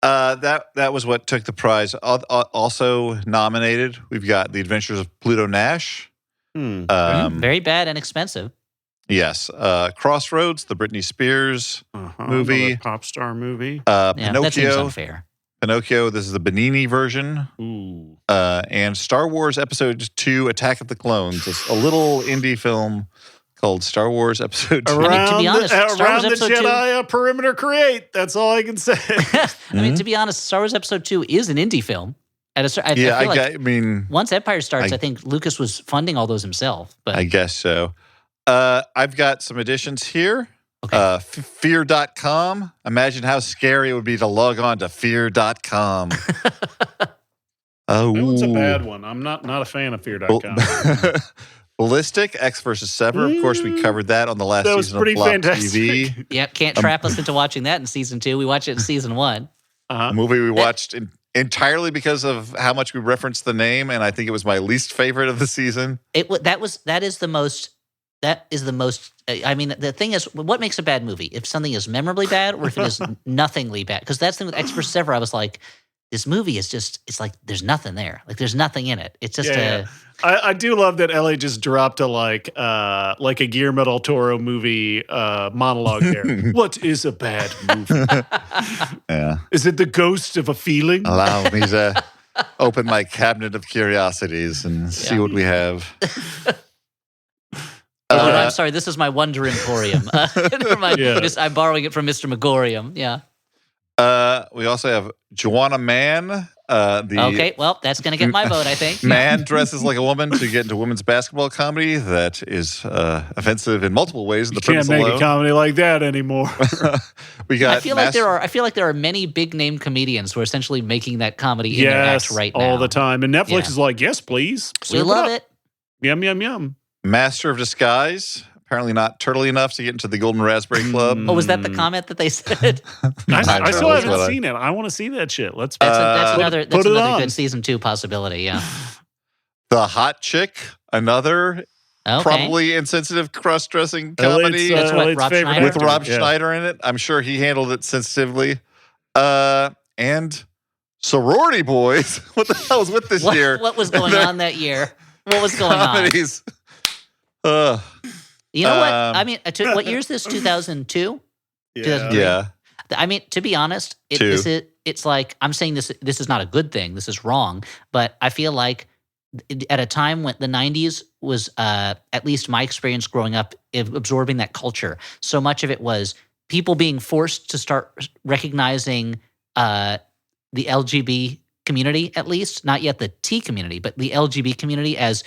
That was what took the prize. Also nominated, we've got The Adventures of Pluto Nash. Very bad and expensive. Yes. Crossroads, the Britney Spears movie. Pop star movie. Pinocchio. That seems unfair. Pinocchio, this is the Benini version. Ooh. And Star Wars Episode 2, Attack of the Clones. It's a little indie film called Star Wars Episode 2. Around the Jedi perimeter create. That's all I can say. To be honest, Star Wars Episode 2 is an indie film. Once Empire starts, I think Lucas was funding all those himself. But I guess so. I've got some additions here. Okay. Fear.com. Imagine how scary it would be to log on to fear.com. That one's a bad one. I'm not a fan of fear.com. Ballistic, X versus Sever. Of course, we covered that on the last season of Flop TV. Yep, can't trap us into watching that in season 2. We watch it in season 1. A movie we watched entirely because of how much we referenced the name, and I think it was my least favorite of the season. That is the most. The thing is, what makes a bad movie? If something is memorably bad or if it is nothingly bad. Because that's the thing with X vs. Sever. I was like, this movie is just, it's like there's nothing there. Like there's nothing in it. It's just I do love that Ellie just dropped a Guillermo del Toro movie monologue there. What is a bad movie? Yeah. Is it the ghost of a feeling? Allow me to open my cabinet of curiosities and see what we have. I'm sorry, this is my Wonder Emporium. Never mind. I'm borrowing it from Mr. Megorium. Yeah. We also have Joanna Man. Okay, well, that's going to get my vote, I think. Man dresses like a woman to get into women's basketball comedy that is offensive in multiple ways. You can't make a comedy like that anymore. We got. I feel like there are many big name comedians who are essentially making that comedy in their act right now all the time, and Netflix is like, yes, please. We love it. Yum yum yum. Master of Disguise. Apparently not turtly enough to get into the Golden Raspberry Club. Oh, was that the comment that they said? I still haven't seen it. I want to see that shit. That's another good season 2 possibility. Yeah. The Hot Chick, another probably insensitive cross-dressing comedy. That's what Rob Schneider with Rob Schneider in it. I'm sure he handled it sensitively. And Sorority Boys. What the hell was with this year? What was going on that year? What was going comedies. on? You know what? I mean, what year is this? 2002? Yeah. I mean, to be honest, it's like I'm saying this is not a good thing. This is wrong. But I feel like at a time when the 90s was, at least my experience growing up, absorbing that culture, so much of it was people being forced to start recognizing the LGBT community, at least not yet the T community, but the LGBT community as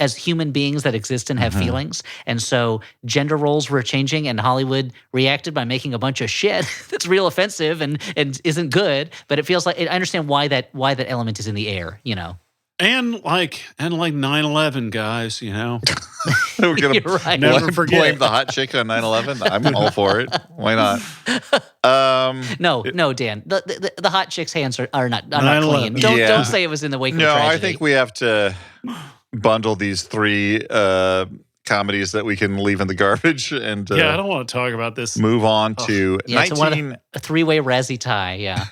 as human beings that exist and have feelings. And so gender roles were changing, and Hollywood reacted by making a bunch of shit that's real offensive and isn't good. But it feels like I understand why that element is in the air, you know. And like 9/11, guys, you know. We're gonna right. Never forget. blame the hot chick on 9/11. I'm all for it. Why not? No, Dan. The hot chick's hands are not clean. Don't say it was in the wake of tragedy. No, I think we have to bundle these 3 comedies that we can leave in the garbage and I don't want to talk about this. Move on to a 3-way Razzie tie. Yeah.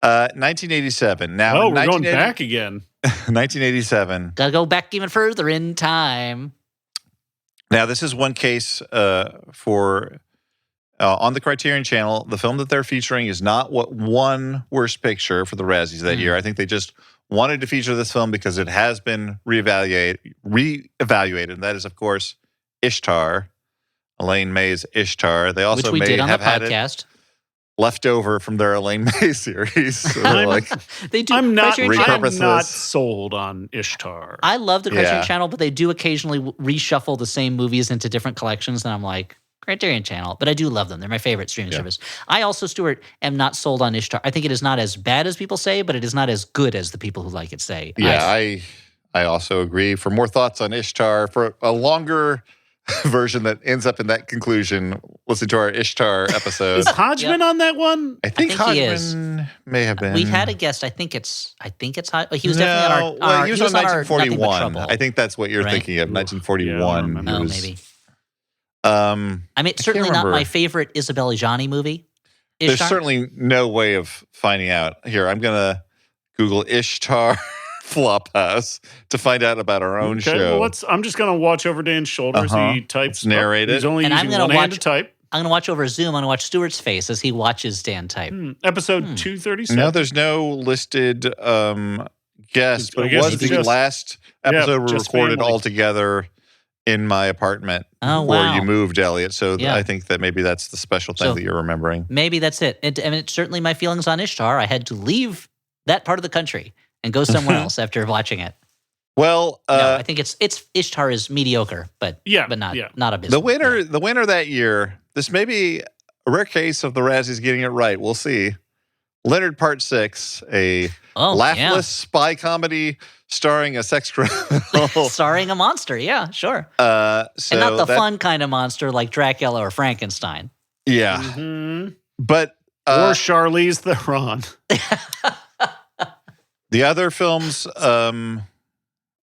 1987. Now, we're going back again. 1987. Gotta go back even further in time. Now, this is one case for on the Criterion Channel. The film that they're featuring is not what won Worst Picture for the Razzies that year. I think they just wanted to feature this film because it has been reevaluated. And that is, of course, Ishtar. Elaine May's Ishtar. They also which we did on the had podcast. Left over from their Elaine May series. So they do. I'm not sold on Ishtar. I love the Criterion Channel, but they do occasionally reshuffle the same movies into different collections, and I'm like, Criterion Channel. But I do love them. They're my favorite streaming service. I also, Stuart, am not sold on Ishtar. I think it is not as bad as people say, but it is not as good as the people who like it say. Yeah, I also agree. For more thoughts on Ishtar, for a longer version that ends up in that conclusion, listen to our Ishtar episode. Is Hodgman on that one? I think he is. Hodgman may have been. We had a guest. I think it's Hodgman. He was definitely on our. He was on 1941. I think that's what you're thinking of. 1941. Yeah, maybe. I mean, it's certainly not my favorite Isabelle Adjani movie. Ishtar? There's certainly no way of finding out. Here, I'm gonna Google Ishtar Flophouse to find out about our own show. Well, I'm just going to watch over Dan's shoulder as he types. Narrated. He's only using one hand to type. I'm going to watch over Zoom. I'm going to watch Stuart's face as he watches Dan type. Episode 237. No, there's no listed guest, but it was the last episode we recorded all together in my apartment before you moved, Elliot. So I think that maybe that's the special thing that you're remembering. Maybe that's it. And it's certainly my feelings on Ishtar. I had to leave that part of the country and go somewhere else after watching it. Well, no, I think it's Ishtar is mediocre, but not abysmal. The winner that year. This may be a rare case of the Razzies getting it right. We'll see. Leonard Part 6, a laughless spy comedy starring a sex criminal, starring a monster. Yeah, sure. And not the fun kind of monster like Dracula or Frankenstein. Yeah, but or Charlize Theron. The other films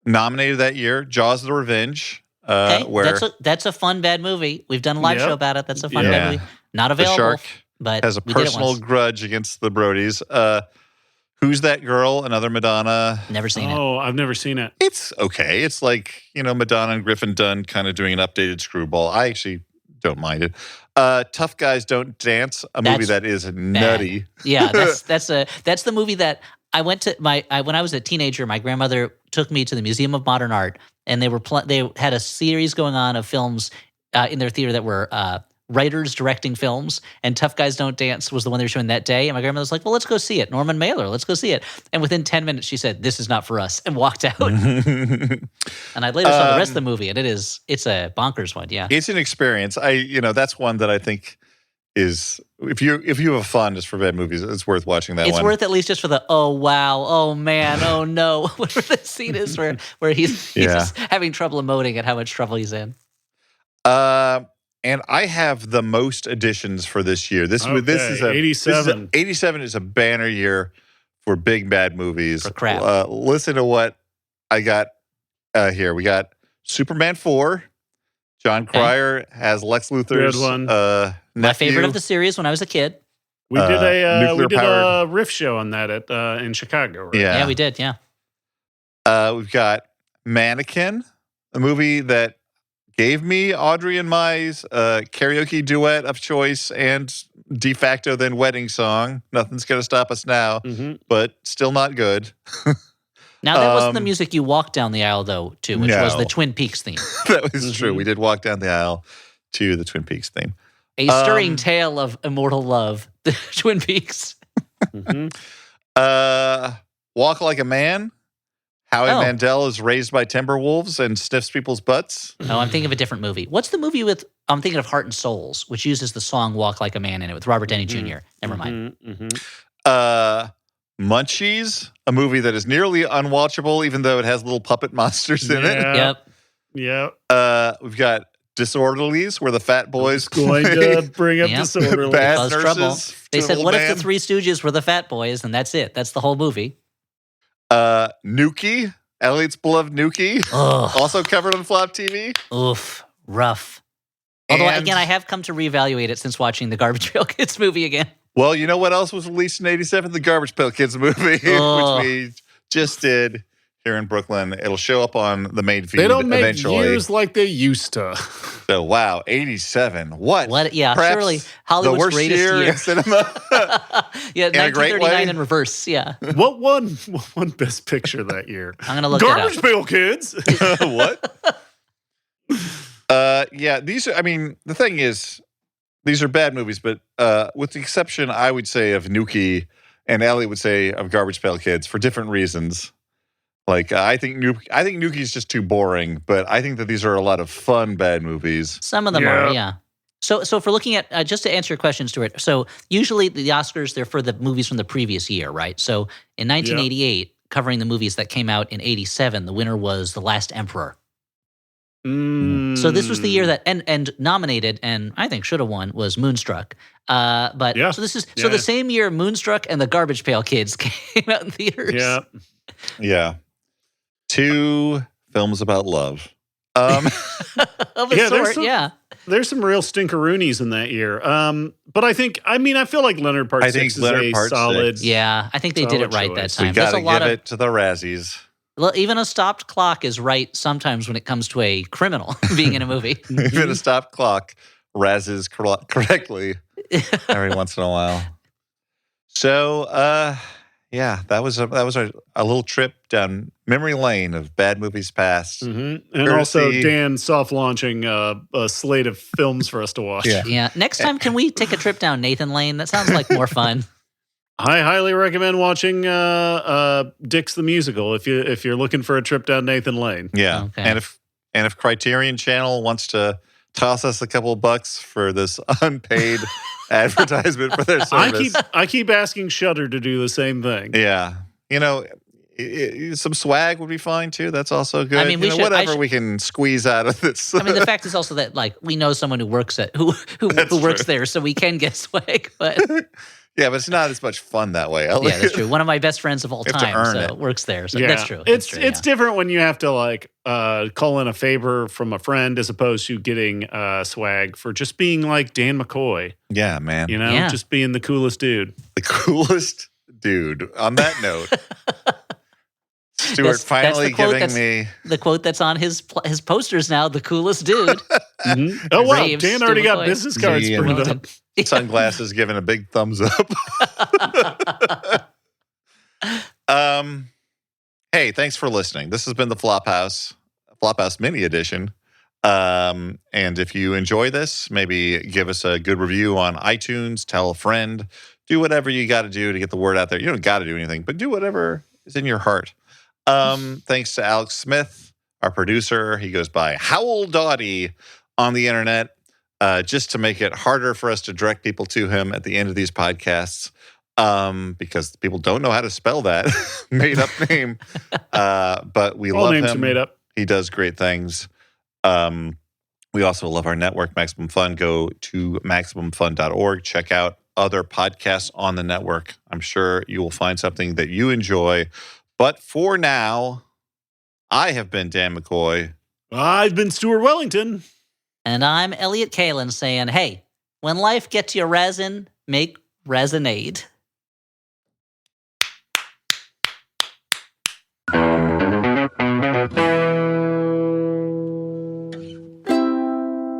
nominated that year, Jaws: The Revenge. Where that's a fun bad movie. We've done a live show about it. That's a fun bad movie. Not available. The shark but has a personal grudge against the Brodies. Who's That Girl? Another Madonna. Never seen it. Oh, I've never seen it. It's okay. It's like, Madonna and Griffin Dunn kind of doing an updated Screwball. I actually don't mind it. Tough Guys Don't Dance, movie that is nutty. Bad. Yeah, that's the movie that I went to when I was a teenager. My grandmother took me to the Museum of Modern Art, and they had a series going on of films in their theater that were writers directing films, and Tough Guys Don't Dance was the one they were showing that day. And my grandmother was like, well, let's go see it. Norman Mailer, let's go see it. And within 10 minutes, she said, this is not for us, and walked out. And I later saw the rest of the movie, and it's a bonkers one, yeah. It's an experience. That's one that I think is, if you have a fondness for bad movies, it's worth watching that one. It's worth at least just for the, oh, wow, oh, man, oh, no. Whatever the scene is where he's just having trouble emoting at how much trouble he's in. And I have the most editions for this year. This is 87. 87 is a banner year for big bad movies. For crap. Listen to what I got here. We got Superman 4. John Cryer has Lex Luthor's nephew. My favorite of the series when I was a kid. We did a riff show on that in Chicago, right? Yeah, we did, yeah. We've got Mannequin, a movie that gave me Audrey and Mai's karaoke duet of choice and de facto then wedding song. Nothing's Gonna Stop Us Now, but still not good. Now, that wasn't the music you walked down the aisle, though, to, which was the Twin Peaks theme. That was true. We did walk down the aisle to the Twin Peaks theme. A stirring tale of immortal love, the Twin Peaks. Walk Like a Man. Howie Mandel is raised by timber wolves and sniffs people's butts. Oh, I'm thinking of a different movie. What's the movie with, I'm thinking of Heart and Souls, which uses the song Walk Like a Man in it with Robert Downey Jr. Never mind. Munchies, a movie that is nearly unwatchable, even though it has little puppet monsters in it. Yep. We've got Disorderlies, where the fat boys going to bring up Disorderlies. Bad trouble. They said, what if if the Three Stooges were the fat boys? And that's it. That's the whole movie. Nuki, Elliot's beloved Nuki, also covered on Flop TV. Oof, rough. Although, again, I have come to reevaluate it since watching the Garbage Pail Kids movie again. Well, you know what else was released in 87? The Garbage Pail Kids movie, which we just did here in Brooklyn. It'll show up on the main feed eventually. They don't make years like they used to. So, wow, 87. What? Yeah, perhaps surely Hollywood's the worst greatest year in cinema. Yeah, in 1939 in reverse, yeah. What won Best Picture that year? I'm going to look Garbage it up. Pail Kids. What? Yeah, these are, the thing is, these are bad movies, but with the exception, I would say, of Nuki, and Elliot would say of Garbage Pail Kids for different reasons. Like, I think Nuki's just too boring, but I think that these are a lot of fun bad movies. Some of them are, yeah. So if we're looking at, just to answer your question, Stuart, so usually the Oscars, they're for the movies from the previous year, right? So in 1988, covering the movies that came out in 87, the winner was The Last Emperor. So this was the year that and nominated and I think should have won was Moonstruck. So this is so the same year Moonstruck and the Garbage Pail Kids came out in theaters. Yeah. Two films about love. Of a sort, There's some real stinkeroonies in that year. But I feel like Leonard Part 6 is a solid. Yeah, I think they did it right that time. We got to give it to the Razzies. Well, even a stopped clock is right sometimes when it comes to a criminal being in a movie. Even a stopped clock razzes correctly every once in a while. So, that was a little trip down memory lane of bad movies past. And also Dan soft launching a slate of films for us to watch. Yeah. Next time, can we take a trip down Nathan Lane? That sounds like more fun. I highly recommend watching Dick's the Musical if you're looking for a trip down Nathan Lane. Yeah, okay. and if Criterion Channel wants to toss us a couple bucks for this unpaid advertisement for their service, I keep asking Shudder to do the same thing. Yeah, some swag would be fine too. That's also good. Whatever we can squeeze out of this. The fact is also that we know someone who works who works there, so we can get swag, but. Yeah, but it's not as much fun that way. Yeah, that's true. One of my best friends of all time works there. So that's true. It's different when you have to call in a favor from a friend as opposed to getting swag for just being like Dan McCoy. Yeah, man. Just being the coolest dude. The coolest dude. On that note, Stuart finally giving me the quote that's on his posters now. The coolest dude. Oh wow, Dan already got business cards printed up. Sunglasses giving a big thumbs up. Hey, thanks for listening. This has been the Flophouse mini edition. And if you enjoy this, maybe give us a good review on iTunes, tell a friend, do whatever you got to do to get the word out there. You don't got to do anything, but do whatever is in your heart. Thanks to Alex Smith, our producer. He goes by Howell Doughty on the internet, just to make it harder for us to direct people to him at the end of these podcasts, because people don't know how to spell that made up name. But we All love names him. are made up. He does great things. We also love our network, Maximum Fun. Go to MaximumFun.org. Check out other podcasts on the network. I'm sure you will find something that you enjoy. But for now, I have been Dan McCoy. I've been Stuart Wellington. And I'm Elliot Kalin saying, hey, when life gets you resin, make Resonate.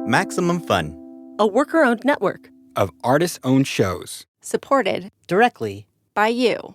Maximum Fun, a worker-owned network of artist-owned shows. supported directly by you.